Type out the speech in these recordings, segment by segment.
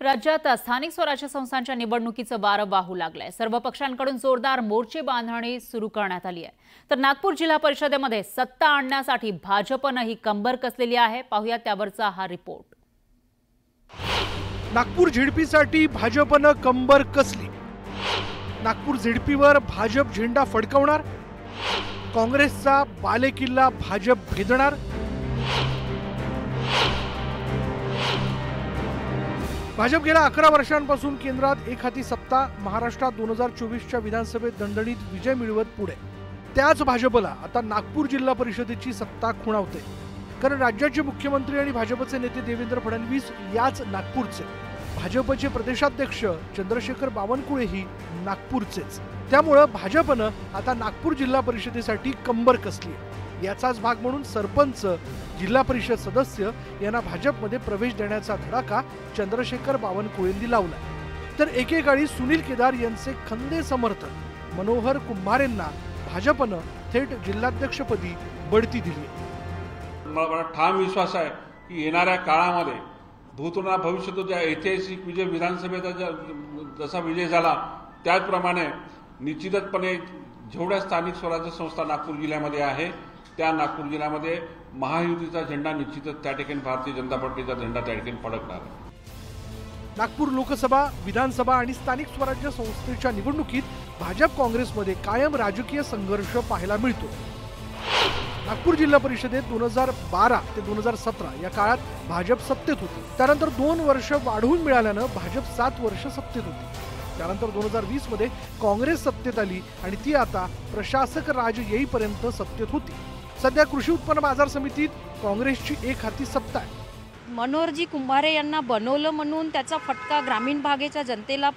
राज्यात स्थानिक स्वराज्य संस्थांच्या निवडणुकीचं वारं वाहू लागलंय। सर्व पक्षांकडून जोरदार मोर्चे बांधणी सुरू करण्यात आली आहे। तर नागपूर जिल्हा परिषदेमध्ये सत्ता आणण्यासाठी भाजपनेही कंबर कसलेली आहे। पाहूया त्यावरचा हा रिपोर्ट। नागपूर झेडपीसाठी भाजपने कंबर कसली। नागपूर झेडपीवर भाजप झेंडा फडकवणार, काँग्रेसचा बालेकिल्ला भाजप भेदणार। भाजप गेल्या 11 वर्षांपासून केंद्रात एक हाती सत्ता, महाराष्ट्रात 2024च्या विधानसभेत दणदणीत विजय मिळवत पुढे। त्याच भाजपला आता नागपूर जिल्हा परिषदेची सत्ता खुणावते, कारण राज्याचे मुख्यमंत्री आणि भाजपचे नेते देवेंद्र फडणवीस याच नागपूरचे। भाजपचे प्रदेशाध्यक्ष चंद्रशेखर बावनकुळेही नागपूरचेच। त्यामुळे भाजपने आता नागपूर जिल्हा परिषदेसाठी कंबर कसली। याचाच भाग म्हणून सरपंच, जिल्हा परिषद सदस्य यांना भाजपमध्ये प्रवेश देण्याचा धडाका चंद्रशेखर बावनकुळेंनी लावला। तर एकेकाळी सुनील केदार यांचे खंदे समर्थक मनोहर कुंभारेंना भाजपने थेट जिल्हाध्यक्षपदी बढती दिली। मला ठाम विश्वास आहे की येणाऱ्या काळामध्ये भूतपूर्व भविष्यात ज्या ऐतिहासिक विजय विधानसभेचा जसा विजय झाला त्याचप्रमाणे निश्चितपणे जेवढ्या स्थानिक स्वराज्य संस्था नागपूर जिल्ह्यामध्ये आहे त्या नागपूर जिल्ह्यामध्ये महायुतीचा झेंडा निश्चितच त्या ठिकाणी भारतीय जनता पार्टीचा झेंडा त्या ठिकाणी फडकणार। नागपूर लोकसभा, विधानसभा आणि स्थानिक स्वराज्य संस्थेच्या निवडणुकीत भाजप काँग्रेसमध्ये कायम राजकीय संघर्ष पाहायला मिळतो। नागपूर जिल्हा परिषदेत 2012 ते 2017 या काळात भाजप सत्तेत होती। त्यानंतर 2 वर्ष वाढवून मिळाल्याने भाजप 7 वर्ष सत्तेत होती। त्यानंतर 2020 मध्ये काँग्रेस सत्तेत आली आणि ती आता प्रशासक राज येईपर्यंत सत्तेत होती। सध्या कृषी उत्पन्न बाजार समितीत काँग्रेसची एक हाती सत्ता आहे। मनोहरजी कुंभारे यांना बनवलं म्हणून त्याचा फटका ग्रामीण भागाच्या जनतेला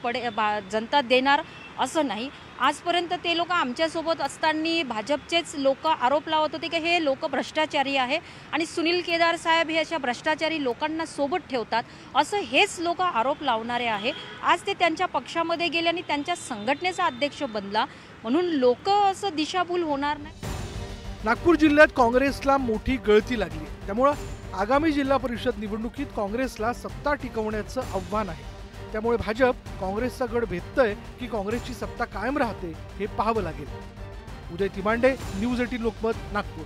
जनता देणार असं नाही। आजपर्यंत ते लोक आमच्यासोबत असताना भाजपचेच लोक आरोप लावत होते की हे लोक भ्रष्टाचारी आहे आणि सुनील केदार साहेब हे अशा भ्रष्टाचारी लोकांना सोबत ठेवतात असं हेच लोक आरोप लावणारे आहे। आज ते त्यांच्या पक्षामध्ये गेले आणि त्यांच्या संघटनेचा अध्यक्ष बनला म्हणून लोक असं दिशाभूल होणार नाही। नागपूर जिल्ह्यात काँग्रेसला मोठी गळती लागली, त्यामुळे आगामी जिल्हा परिषद निवडणुकीत काँग्रेसला सत्ता टिकवण्याचं आव्हान आहे। त्यामुळे भाजप काँग्रेसचा गड भेदतय की काँग्रेसची सत्ता कायम राहते हे पाहावं लागेल। उदय तिमांडे, न्यूज 18 लोकमत, नागपूर।